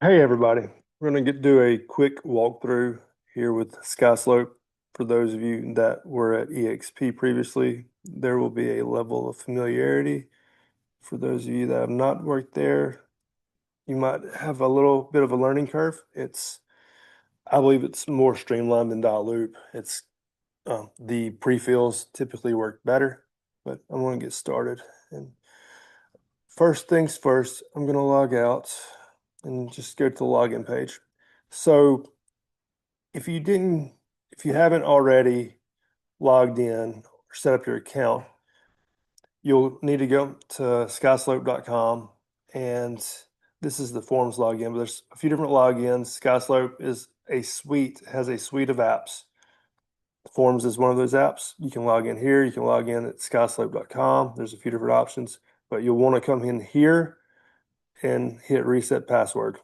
Hey everybody, we're going to do a quick walkthrough here with Skyslope. For those of you that were at EXP previously, there will be a level of familiarity. For those of you that have not worked there, you might have a little bit of a learning curve. I believe it's more streamlined than Loop. The pre-fills typically work better, but I'm going to get started. And first things first, I'm going to log out and just go to the login page. So if you didn't, if you haven't already logged in or set up your account, you'll need to go to skyslope.com, and this is the forms login, but there's a few different logins. Skyslope has a suite of apps. Forms is one of those apps. You can log in here, you can log in at skyslope.com. There's a few different options, but you'll want to come in here and hit reset password.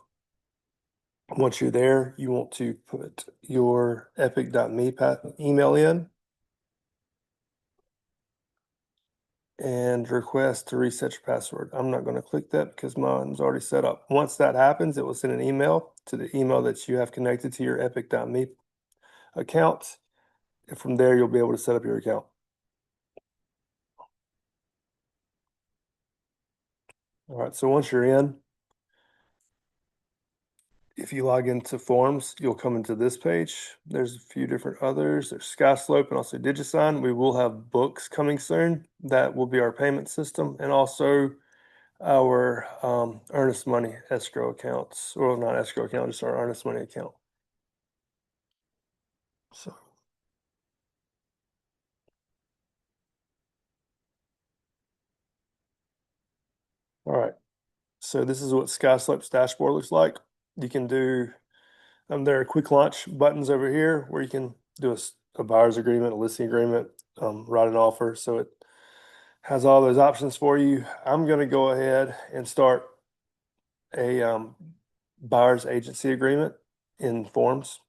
Once you're there, you want to put your epic.me email in and request to reset your password. I'm not going to click that because mine's already set up. Once that happens, it will send an email to the email that you have connected to your epic.me account. And from there, you'll be able to set up your account. All right, so once you're in, if you log into Forms, you'll come into this page. There's a few different others. There's Skyslope and also DigiSign. We will have books coming soon. That will be our payment system, and also our earnest money escrow accounts, or not escrow account, just our earnest money account. So, all right. So this is what Skyslope's dashboard looks like. You can do, there are quick launch buttons over here where you can do a buyer's agreement, a listing agreement, write an offer. So it has all those options for you. I'm going to go ahead and start a buyer's agency agreement in Forms.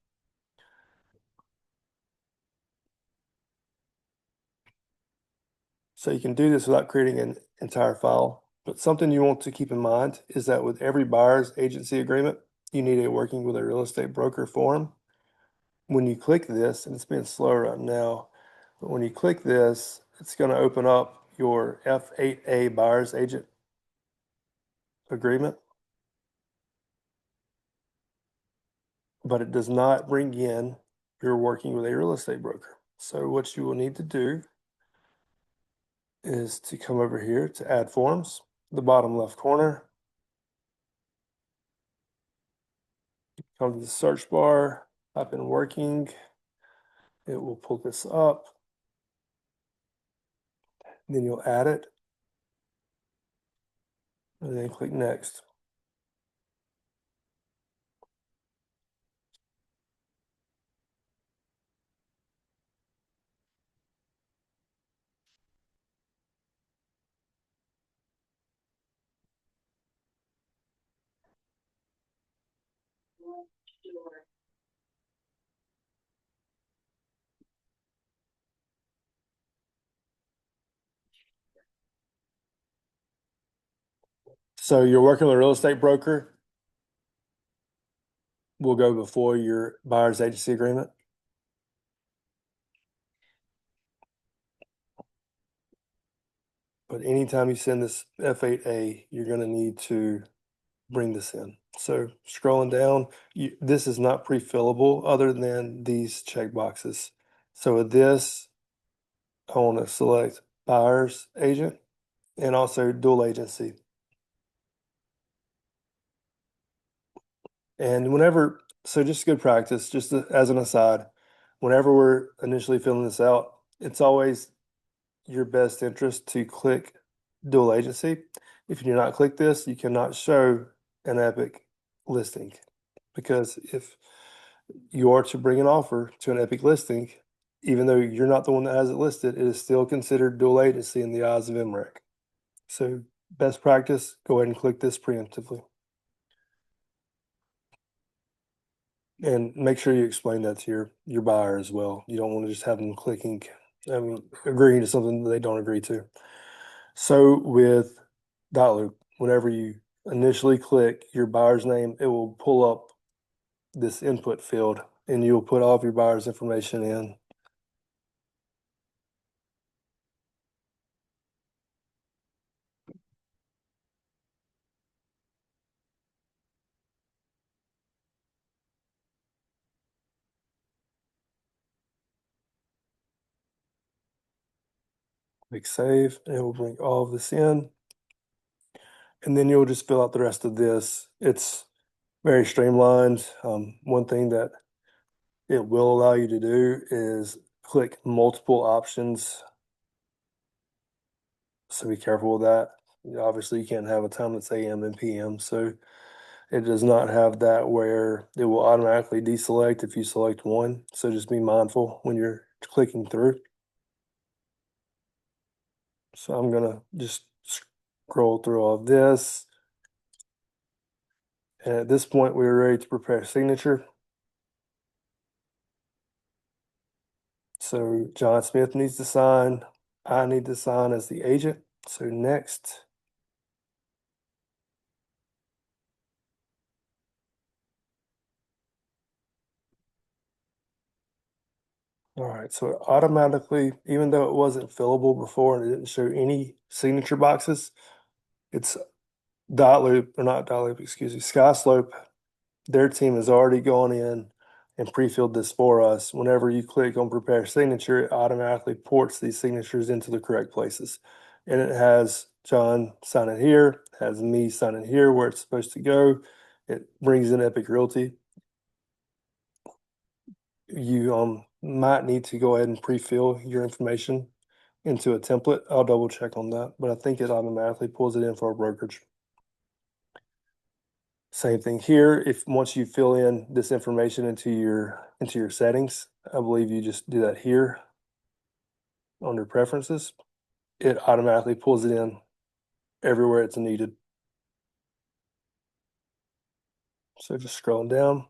So you can do this without creating an entire file. But something you want to keep in mind is that with every buyer's agency agreement, you need a working with a real estate broker form. When you click this, and it's being slow right now, but when you click this, it's going to open up your F8A buyer's agent agreement, but it does not bring in your working with a real estate broker. So what you will need to do is to come over here to add forms, the bottom left corner, come to the search bar, type in working, it will pull this up, then you'll add it, and then click next. So you're working with a real estate broker will go before your buyer's agency agreement. But anytime you send this F8A, you're going to need to bring this in. So scrolling down, this is not pre-fillable other than these check boxes. So with this, I want to select buyer's agent and also dual agency. And so just good practice, just as an aside, whenever we're initially filling this out, it's always your best interest to click dual agency. If you do not click this, you cannot show an Epic listing, because if you are to bring an offer to an Epic listing, even though you're not the one that has it listed, it is still considered dual agency in the eyes of MREC. So best practice, go ahead and click this preemptively. And make sure you explain that to your buyer as well. You don't want to just have them agreeing to something that they don't agree to. So with dot loop, whenever you initially click your buyer's name, it will pull up this input field and you'll put all of your buyer's information in. Click save, and it will bring all of this in. And then you'll just fill out the rest of this. It's very streamlined. One thing that it will allow you to do is click multiple options. So be careful with that. Obviously, you can't have a time that's AM and PM. So it does not have that where it will automatically deselect if you select one. So just be mindful when you're clicking through. So I'm gonna just scroll through all of this. And at this point, we are ready to prepare signature. So John Smith needs to sign. I need to sign as the agent. So next. All right, so it automatically, even though it wasn't fillable before and it didn't show any signature boxes, it's or not dot loop, excuse me, Skyslope. Their team has already gone in and pre-filled this for us. Whenever you click on prepare signature, it automatically ports these signatures into the correct places. And it has John sign it here, has me sign it here where it's supposed to go. It brings in Epic Realty. You might need to go ahead and pre-fill your information into a template. I'll double check on that, but I think it automatically pulls it in for a brokerage. Same thing here. If once you fill in this information into your settings, I believe you just do that here under preferences. It automatically pulls it in everywhere it's needed. So just scrolling down,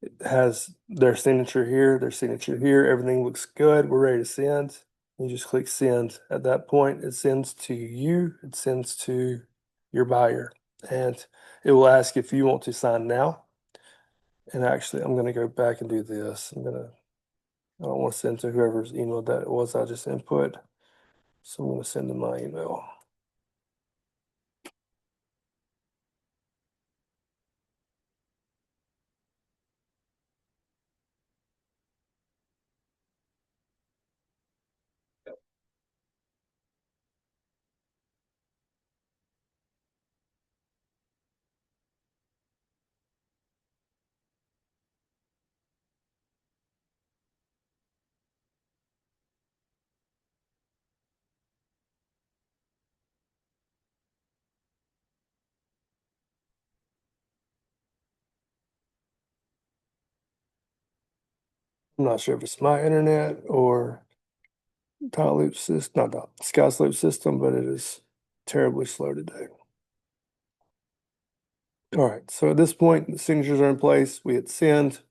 it has their signature here, their signature here. Everything looks good. We're ready to send. You just click send. At that point, it sends to you, it sends to your buyer, and it will ask if you want to sign now. And actually, I'm going to go back and do this. I don't want to send to whoever's email that it was I just input. So I'm going to send them my email. I'm not sure if it's my internet or Loop system, not Skyslope system, but it is terribly slow today. All right, so at this point, the signatures are in place. We hit send.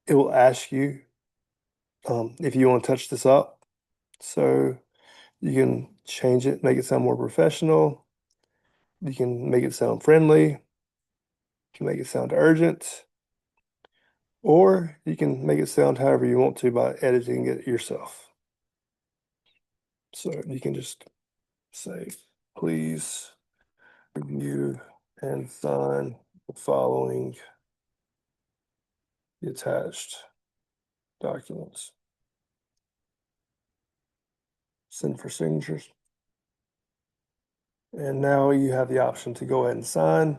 It will ask you if you want to touch this up. So you can change it, make it sound more professional. You can make it sound friendly. You can make it sound urgent. Or you can make it sound however you want to by editing it yourself. So you can just say, please review and sign the following the attached documents. Send for signatures. And now you have the option to go ahead and sign.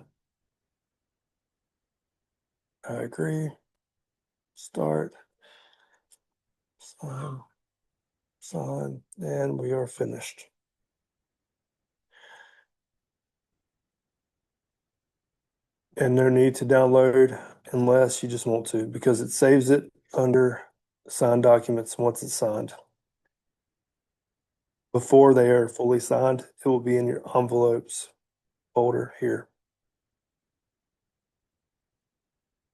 I agree. Start. Sign. Sign. And we are finished. And no need to download unless you just want to, because it saves it under signed documents once it's signed. Before they are fully signed, it will be in your envelopes folder here.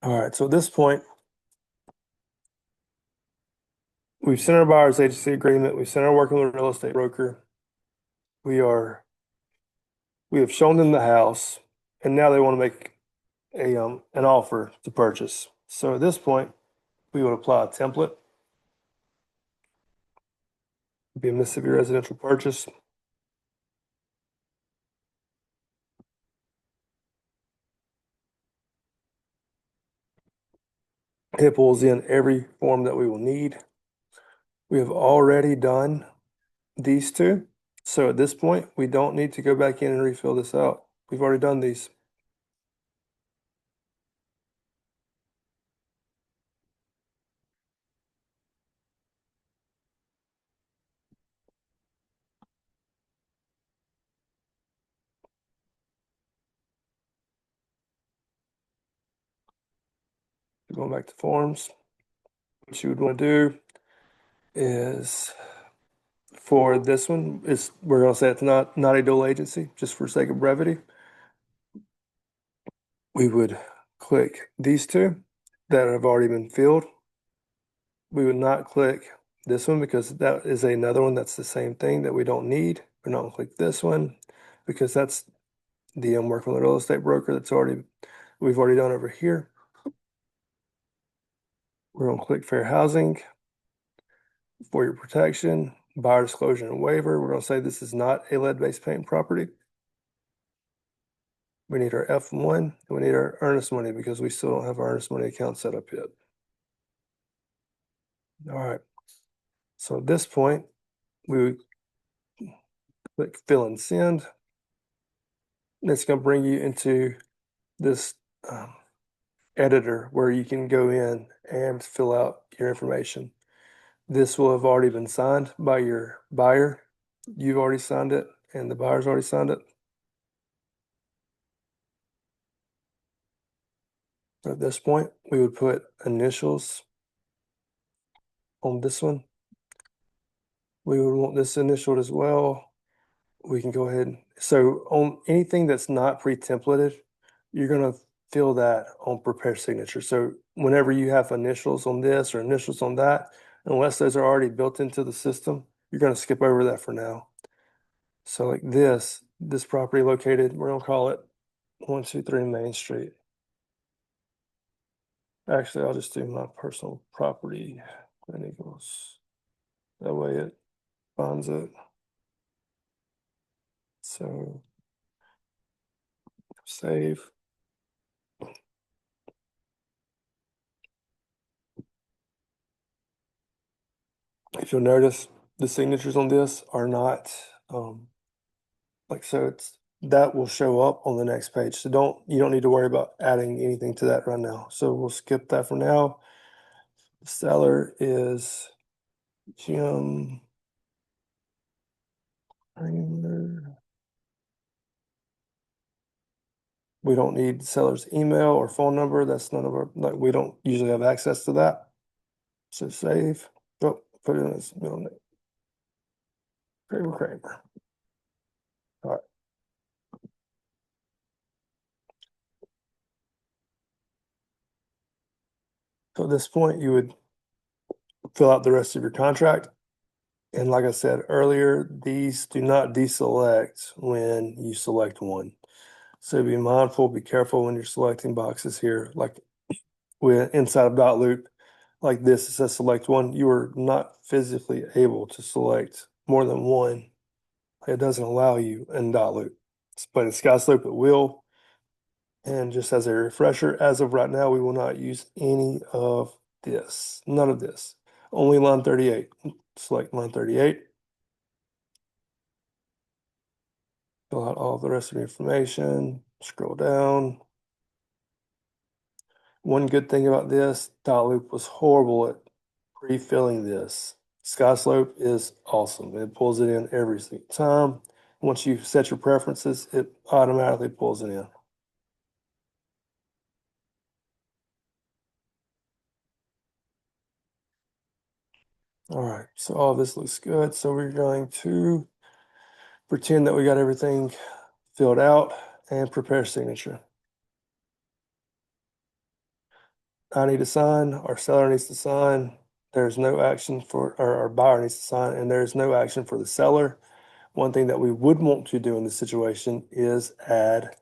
All right, so at this point, we've sent our buyer's agency agreement, we've sent our working real estate broker. We have shown them the house. and now they want to make a an offer to purchase. So at this point, we would apply a template. It'd be a Mississippi residential purchase. It pulls in every form that we will need. We have already done these two. So at this point, we don't need to go back in and refill this out. We've already done these. Going back to forms, what you would want to do is for this one, is we're going to say it's not a dual agency, just for sake of brevity. We would click these two that have already been filled. We would not click this one because that is another one that's the same thing that we don't need. We're not going to click this one because that's the work from the real estate broker we've already done over here. We're going to click fair housing for your protection, buyer disclosure and waiver. We're going to say this is not a lead-based paint property. We need our F1 and we need our earnest money because we still don't have our earnest money account set up yet. All right. So at this point, we would click fill and send. And it's going to bring you into this editor where you can go in and fill out your information. This will have already been signed by your buyer. You've already signed it, and the buyer's already signed it. At this point, we would put initials on this one. We would want this initialed as well. We can go ahead. So on anything that's not pre-templated, you're going to fill that on prepare signature. So whenever you have initials on this or initials on that, unless those are already built into the system, you're going to skip over that for now. So like this property located, we're going to call it 123 Main Street. Actually, I'll just do my personal property and equals. That way it finds it. So save. If you'll notice, the signatures on this are not like so it's that will show up on the next page. So you don't need to worry about adding anything to that right now. So we'll skip that for now. The seller is Jim Kramer. We don't need the seller's email or phone number. That's none of our, like, we don't usually have access to that. So save. Oh, put in his middle name. Kramer. All right. So at this point, you would fill out the rest of your contract. And like I said earlier, these do not deselect when you select one. So be mindful, be careful when you're selecting boxes here. Like with inside of dot loop, like this, it says select one. You are not physically able to select more than one. It doesn't allow you in dot loop. But in Skyslope it will. And just as a refresher, as of right now, we will not use any of this. None of this. Only line 38. Select line 38. Fill out all the rest of the information. Scroll down. One good thing about this, dot loop was horrible at pre-filling this. Skyslope is awesome. It pulls it in every single time. Once you set your preferences, it automatically pulls it in. All right, so all this looks good. So we're going to pretend that we got everything filled out and prepare signature. I need to sign, our seller needs to sign. There's no action for, or our buyer needs to sign, and there's no action for the seller. One thing that we would want to do in this situation is add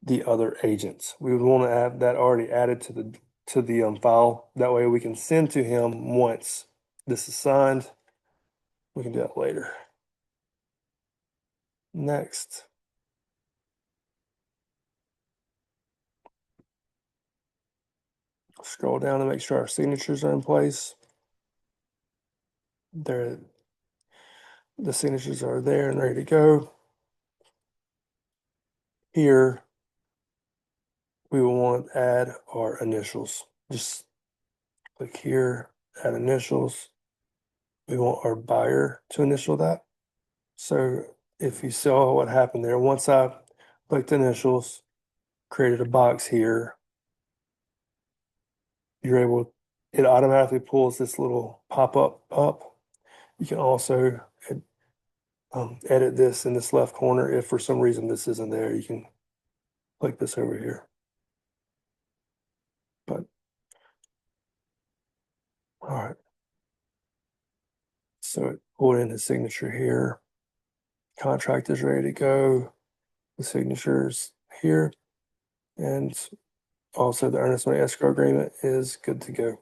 the other agents. We would want to have that already added to the file. That way we can send to him once this is signed. We can do that later. Next. Scroll down to make sure our signatures are in place. There, the signatures are there and ready to go. Here, we will want to add our initials. Just click here, add initials. We want our buyer to initial that. So if you saw what happened there, once I clicked initials, created a box here, it automatically pulls this little pop-up up. You can also edit this in this left corner. If for some reason this isn't there, you can click this over here. But all right. So it pulled in his signature here. Contract is ready to go. The signatures here. And also the earnest money escrow agreement is good to go.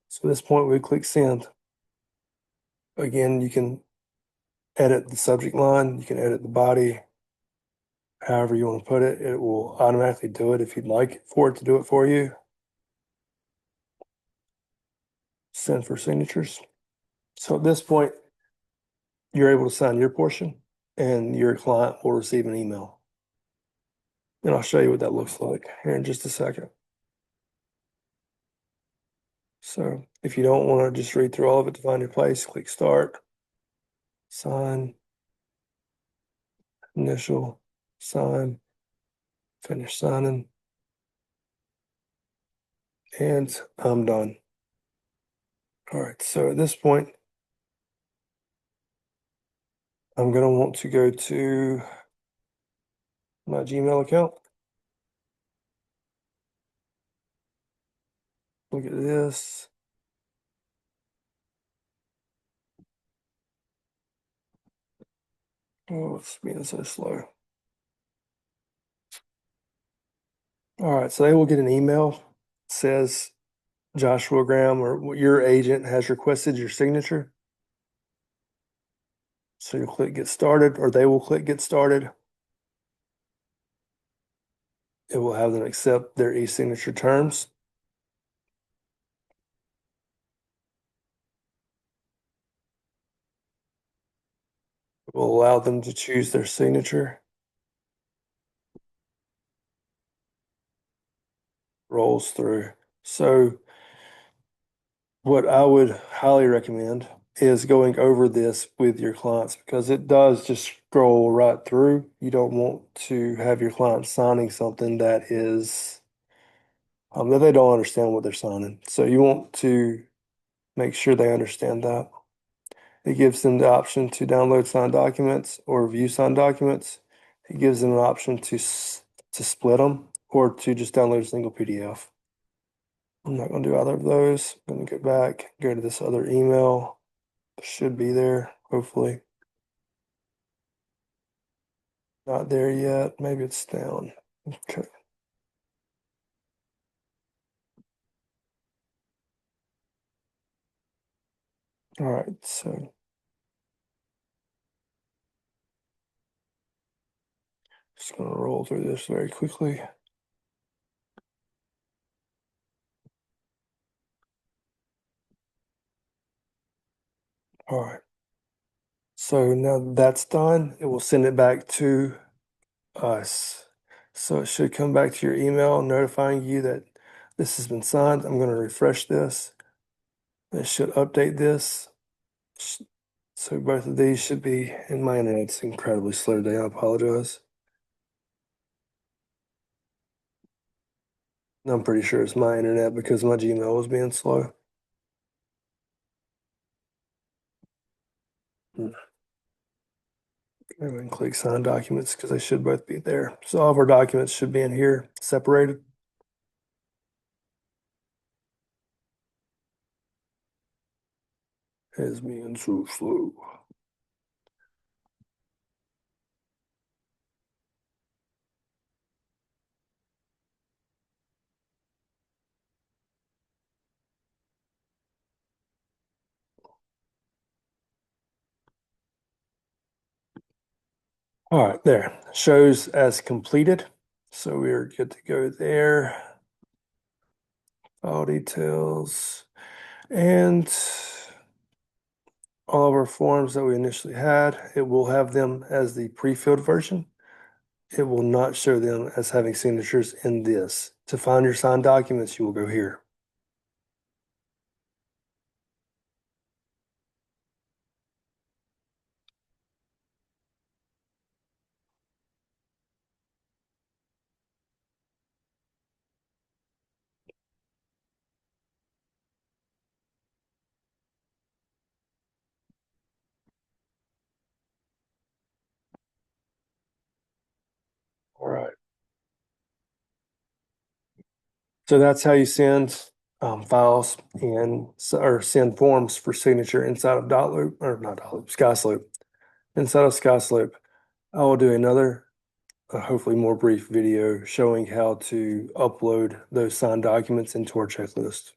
So at this point we click send. Again, you can edit the subject line, you can edit the body, however you want to put it. It will automatically do it if you'd like for it to do it for you. Send for signatures. So at this point, you're able to sign your portion and your client will receive an email. And I'll show you what that looks like here in just a second. So if you don't want to just read through all of it to find your place, click start, sign, initial, sign, finish signing, and I'm done. All right, so at this point, I'm going to want to go to my Gmail account. Look at this. Oh, it's being so slow. All right, so they will get an email. It says Joshua Graham or your agent has requested your signature. So you'll click get started, or they will click get started. It will have them accept their e-signature terms. It will allow them to choose their signature. Rolls through. So what I would highly recommend is going over this with your clients because it does just scroll right through. You don't want to have your client signing something that is that they don't understand what they're signing. So you want to make sure they understand that. It gives them the option to download signed documents or view signed documents. It gives them an option to split them or to just download a single PDF. I'm not going to do either of those. I'm going to go back, go to this other email. It should be there, hopefully. Not there yet. Maybe it's down. Okay. All right, so just going to roll through this very quickly. All right. So now that's done, it will send it back to us. So it should come back to your email notifying you that this has been signed. I'm going to refresh this. It should update this. So both of these should be in my internet's incredibly slow today. I apologize. I'm pretty sure it's my internet because my Gmail was being slow. Hmm. Go ahead and click sign documents because they should both be there. So all of our documents should be in here separated. It is being so slow. All right, there. Shows as completed. So we're good to go there. File details. And all of our forms that we initially had, it will have them as the pre-filled version. It will not show them as having signatures in this. To find your signed documents, you will go here. All right. So that's how you send files and or send forms for signature inside of Dotloop or not Dotloop, Skyslope. Inside of Skyslope, I will do another, hopefully more brief video showing how to upload those signed documents into our checklist.